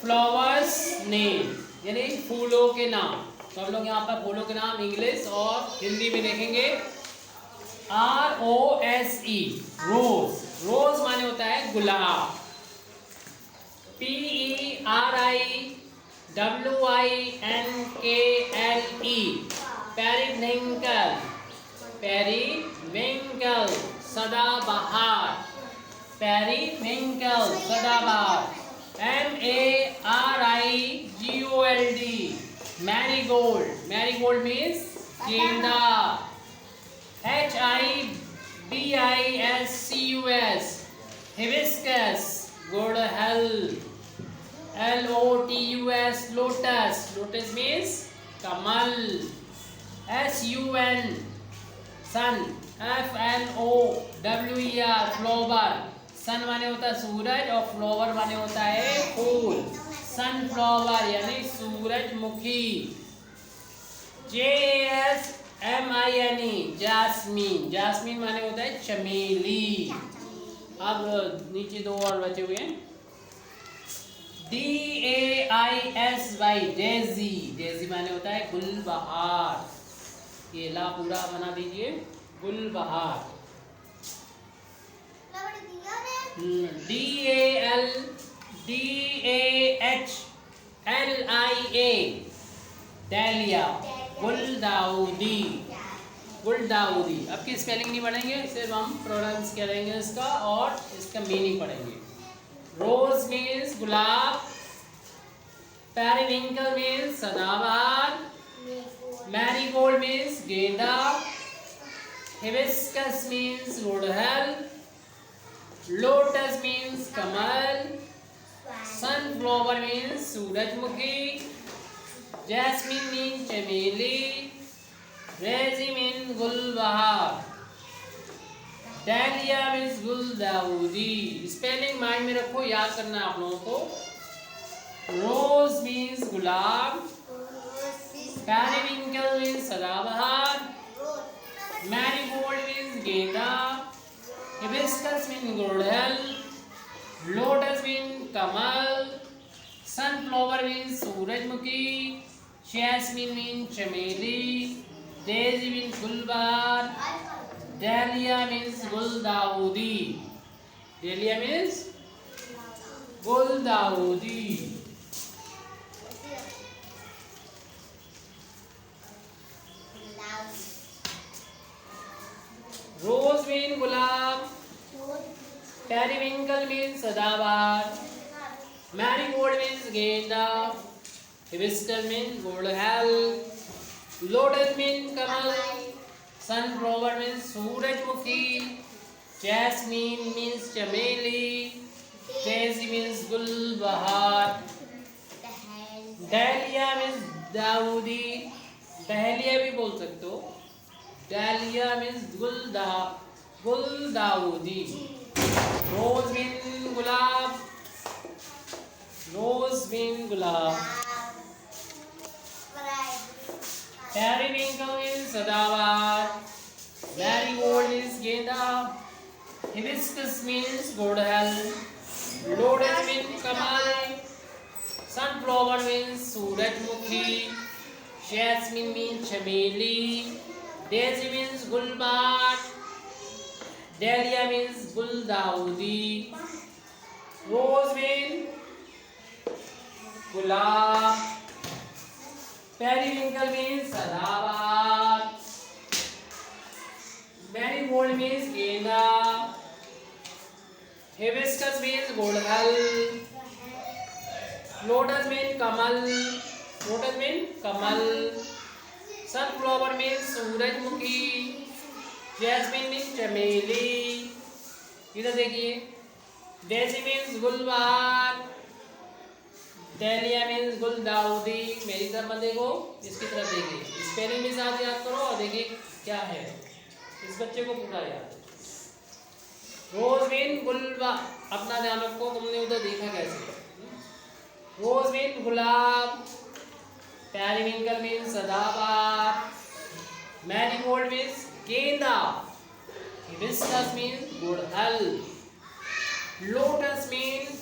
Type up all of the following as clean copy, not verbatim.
Flowers name, यानी फूलों के नाम। तो हम लोग यहाँ पर फूलों के नाम इंग्लिश और हिंदी में देखेंगे। ROSE रोज, रोज माने होता है गुलाब। PERIWINKLE पेरिविंकल, पेरिविंकल सदाबहार, पेरिविंकल सदाबहार। MARIGOLD मैरीगोल्ड, मैरीगोल्ड मीन्स गेंदा। HIBISCUS हिबिस्कस, गुड़हल। LOTUS लोटस, लोटस मीन्स कमल। SUN सन, FLOWER फ्लावर, सन माने होता है सूरज और फ्लावर माने होता है फूल। सनफ्लावर यानी सूरजमुखी। JASMINE जास्मीन, जास्मीन माने होता है चमेली। अब नीचे दो और बचे हुए हैं। DAISY डेजी, डेजी माने होता है गुलबहार। ये ला पूरा बना दीजिए, गुलबहार। DALDAHLIA डालिया, गुलदाउदी, गुलदाउदी। अब की स्पेलिंग नहीं पढ़ेंगे, सिर्फ हम प्रोनाउंस करेंगे इसका और इसका मीनिंग पढ़ेंगे। रोज मीन्स गुलाब, पेरिविंकल मीन्स सदाबहार, मैरीगोल्ड मीन्स गेंदा, हिबिस्कस मीन्स गुड़हल, लोटस मीन्स कमल, सनफ्लावर मीन्स सूरजमुखी, जैस्मिन मीन्स चमेली, डेजी मीन्स गुलबहार, डालिया मीन्स गुलदाउदी। स्पेलिंग माइंड में रखो, याद करना आप लोगों को। रोज मीन्स गुलाब, पेरिविंकल मीन्स सदाबहार, मैरीगोल्ड मीन्स गेंदा, हिबिस्कस मीन्स गुड़हल, लोटस मीन्स कमल, सनफ्लावर मीन्स सूरजमुखी, जैस्मिन मीन्स चमेली, डेजी मीन्स गुलबहार, डालिया मीन्स गुलदाउदी, डालिया मीन्स गुलदाउदी। रोज मीन गुलाब, पेरिविंकल मीन्स सदाबहार, मैरीगोल्ड मीन्स गेंदा, हिबिस्कस मीन्स गुड़हल, लोटस मीन्स कमल, सनफ्लावर मीन्स सूरजमुखी, जैस्मीन मीन्स चमेली, डेजी मीन्स गुलबहार, डालिया मीन्स दाऊदी, डहलिया भी बोल सकते हो। डालिया मीन्स गुलदाउदी। रोज मीन गुलाब, रोज मीन गुलाब, पेरिविंकल मीन्स सदाबहार, मैरीगोल्ड मीन्स गेंदा, हिबिस्कस मीन्स गुड़हल, लोटस मीन्स कमल, सनफ्लावर मीन्स सूरजमुखी, जैस्मिन मीन्स चमेली, डेजी मीन्स गुलबहार, डालिया मीन्स गुलदाउदी। रोज मीन गुलाब, पेरिविंकल मीन्स सदाबहार, मैरीगोल्ड मीन्स गेंदा, हिबिस्कस मीन्स गुड़हल, लोटस मीन्स कमल, लोटस मीन्स कमल, सनफ्लावर मीन्स सूरजमुखी, जैस्मिन मीन्स चमेली। इधर देखिए, डेजी मीन्स गुलबहार, डालिया मीन्स गुलदाउदी। मेरी तरफ मत देखो, इसकी तरफ देखिए, स्पेलिंग भी साथ याद करो और देखिए क्या है, इस बच्चे को पूरा याद। रोज मीन गुलबा, अपना ध्यान रखो, तुमने उधर देखा कैसे। रोज मीन गुलाब, पेरिविंकल मीन्स सदाबहार, मैरीगोल्ड मीन्स गेंदा, हिबिस्कस मीन्स गुड़हल, लोटस मीन्स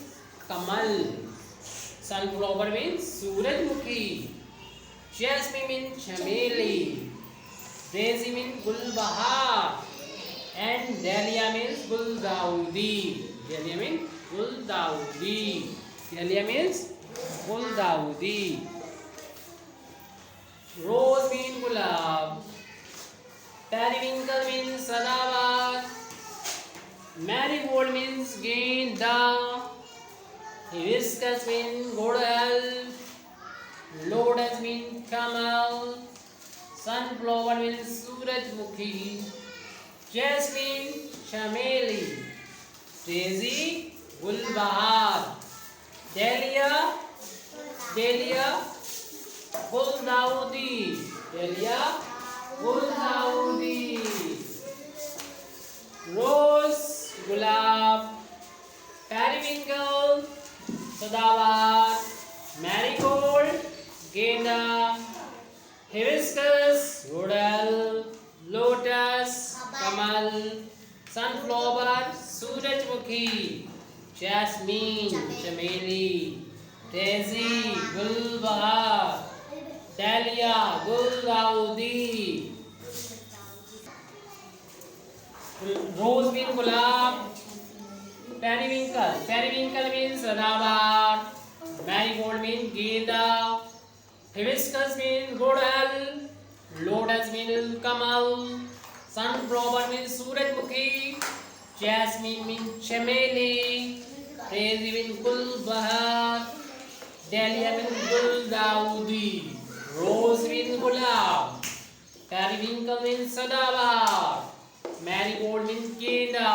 कमल, सनफ्लावर मीन्स सूरजमुखी, जैस्मिन मीन्स चमेली, डेजी मीन्स गुलबहार, एंड डेलिया मीन्स गुलदाउदी। डेलिया मीन्स गुलदाउदी, डेलिया मीन्स गुलदाउदी। रोज मीन गुलाब, पेरिविंकल मीन्स सदाबहार, मैरीगोल्ड मीन्स गेंदा, हिबिस्कस मीन्स गुड़हल, लोटस मीन्स कमल, सनफ्लावर मीन्स सूरजमुखी, जैस्मिन चमेली, डेजी गुलबहार, डेलिया डेलिया गुलदाउदी, डेलिया गुलदाउदी। रोज गुलाब, पेरिविंकल सदाबहार, मैरीगोल्ड गेंदा, हिबिस्कस गुड़हल, लोटस कमल, सनफ्लावर सूरजमुखी, जैस्मीन चमेली, डेजी गुलबहार, डेलिया गुलदाउदी। रोज मीन गुलाब, पेरिविंकल मीन सदाबहार, मैरीगोल्ड मीन गेंदा, हिबिस्कस मीन गुड़हल, लोटस मीन कमल, सनफ्लावर मीन सूरजमुखी, जैस्मिन मीन चमेली, डेजी मीन गुलबहार, डेलिया मीन गुलदाउदी। रोज मीन गुलाब, पेरिविंकल मीन सदाबहार, मैरीगोल्ड मीन गेंदा,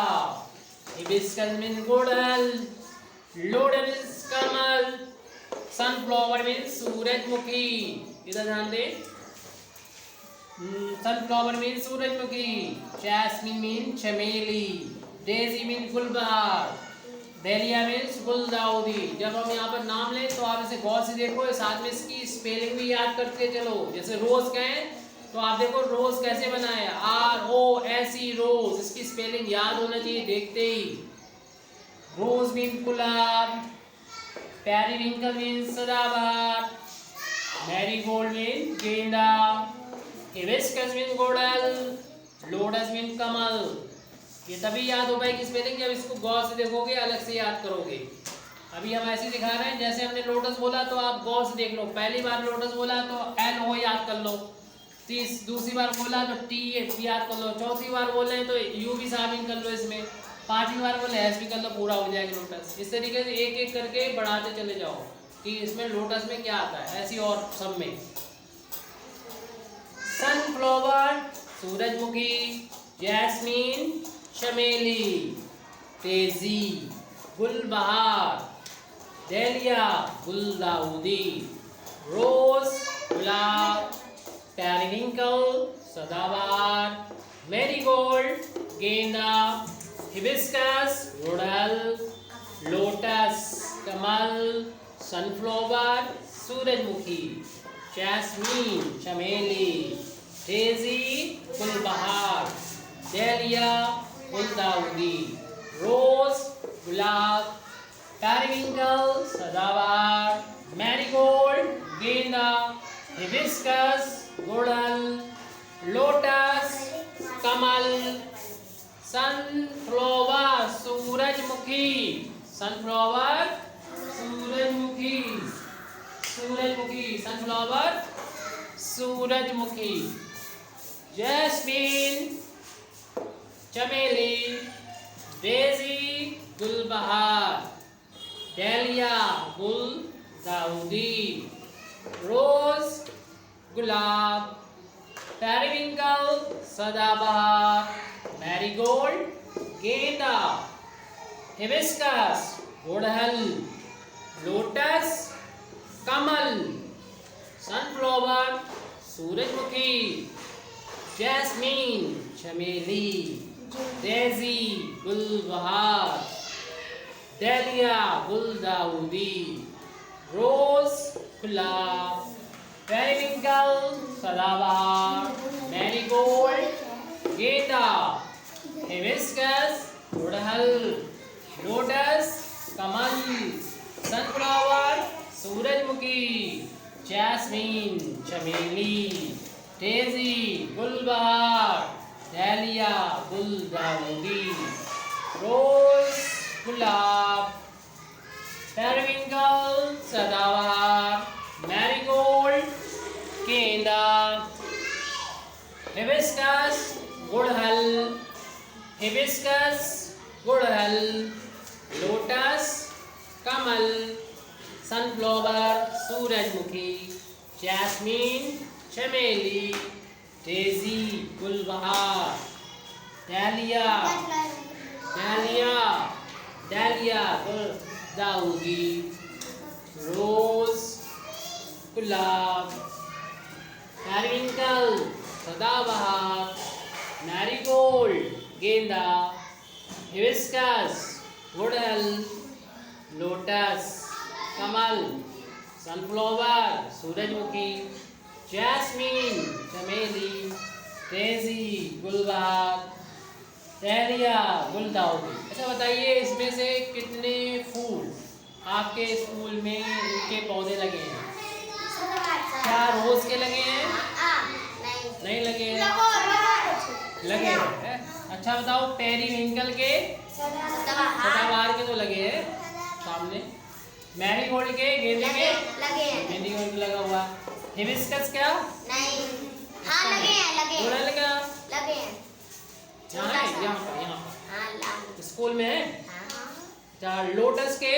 हिबिस्कस मीन गुड़हल, लोटस मीन कमल, सनफ्लावर मीन सूरजमुखी। इधर ध्यान दे, सनफ्लावर मीन सूरजमुखी, जैस्मिन मीन चमेली, डेजी मीन गुलबहार, डेलिया मीन्स गुलदाउदी। जब हम यहाँ पर नाम लें तो आप इसे गौर से देखो, साथ में इसकी स्पेलिंग भी याद करते चलो। जैसे रोज कहें तो आप देखो रोज कैसे बना है, ROSE रोज, इसकी स्पेलिंग याद होना चाहिए देखते ही। रोज मीन गुलाब, पेरिविंकल मीन सदाबहार, मैरीगोल्ड मीन गेंदा, हिबिस्कस मीन गुड़हल, लोटस मीन कमल। ये तभी याद हो पाएगी स्पेलिंग जब इसको गौर से देखोगे, अलग से याद करोगे। अभी हम ऐसे दिखा रहे हैं, जैसे हमने लोटस बोला तो आप गौर से देख लो। पहली बार लोटस बोला तो LO याद कर लो, दूसरी बार बोला तो TH याद कर लो, चौथी बार बोले तो U भी शामिल कर लो इसमें, पांचवी बार बोले S भी कर लो, पूरा हो जाएगा लोटस। इस तरीके से एक एक करके बढ़ाते चले जाओ कि इसमें लोटस में क्या आता है, ऐसी और सब में। सनफ्लावर सूरजमुखी, जैस्मीन चमेली, डेजी गुलबहार, डेलिया गुलदाउदी। रोज गुलाब, पेरिविंकल सदाबहार, मैरीगोल्ड गेंदा, हिबिस्कस गुड़हल, लोटस कमल, सनफ्लावर सूरजमुखी, जैस्मीन चमेली, डेजी गुलबहार, डेलिया गुलदाउदी। रोज गुलाब, पेरिविंकल सदाबहार, मैरीगोल्ड गेंदा, हिबिस्कस गुड़हल, लोटस कमल, सनफ्लावर सूरजमुखी, सनफ्लावर सूरजमुखी, सूरजमुखी, सनफ्लावर सूरजमुखी, जैस्मीन चमेली, डेजी गुलबहार, डेलिया गुलदाउदी। रोज गुलाब, पेरिविंकल सदाबहार, मैरीगोल्ड गेंदा, हिबिस्कस गुड़हल, लोटस कमल, सनफ्लावर सूरजमुखी, जैस्मीन चमेली, डेजी गुलबहार, डेलिया गुलदाउदी। रोज गुलाब, पेरिविंकल सदाबहार, मैरीगोल्ड गेंदा, हिबिस्कस गुड़हल, लोटस कमल, सनफ्लावर जैस्मीन चमेली, डेजी गुलबहार, डैलिया गुलदाउदी, रोज गुलाब, पेरिविंकल सदाबहार, मैरीगोल्ड गेंदा, हिबिस्कस गुड़हल, हिबिस्कस गुड़हल, लोटस कमल, सनफ्लावर सूरजमुखी, जैस्मीन चमेली, डेजी गुलबहार, डैलिया डैलिया डैलिया गुलदाउदी, रोज गुलाब, पेरिविंकल सदाबहार, मैरीगोल्ड गेंदा, हिबिस्कस गुड़हल, लोटस कमल, सनफ्लावर सूरजमुखी, जैस्मीन चमेली, डेजी गुलबहार, डैलिया गुलदाउदी। अच्छा बताइए, इसमें से कितने फूल आपके स्कूल में इनके पौधे लगे हैं? क्या रोज के लगे हैं? नहीं लगे हैं? लगे हैं। अच्छा बताओ, पेरीविंकल के सदाबहार के तो लगे हैं सामने, मैरीगोल्ड के गेंदे के लगे हैं, मैरीगोल्ड लगा हुआ, हिबिस्कस क्या नहीं, हाँ लगे हैं, गुड़हल का लगे हैं, यहाँ है, यहाँ पर हाँ स्कूल में है। हाँ अच्छा, लोटस के ये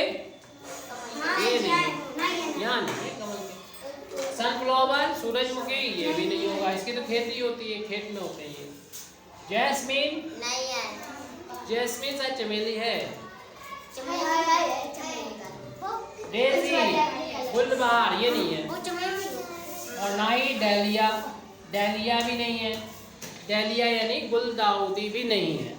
नहीं, नहीं यहाँ नहीं है कमल के। सनफ्लावर सूरजमुखी ये भी नहीं होगा, इसकी तो खेती होती है, खेत में होते हैं ये। जैस्मीन नहीं है, जैस्मीन शायद चमेली है। चमेली डेजी गुलबहार ये नहीं है, वो चमेली और ना ही डैलिया, डैलिया भी नहीं है, डैलिया यानी गुलदाउदी भी नहीं है।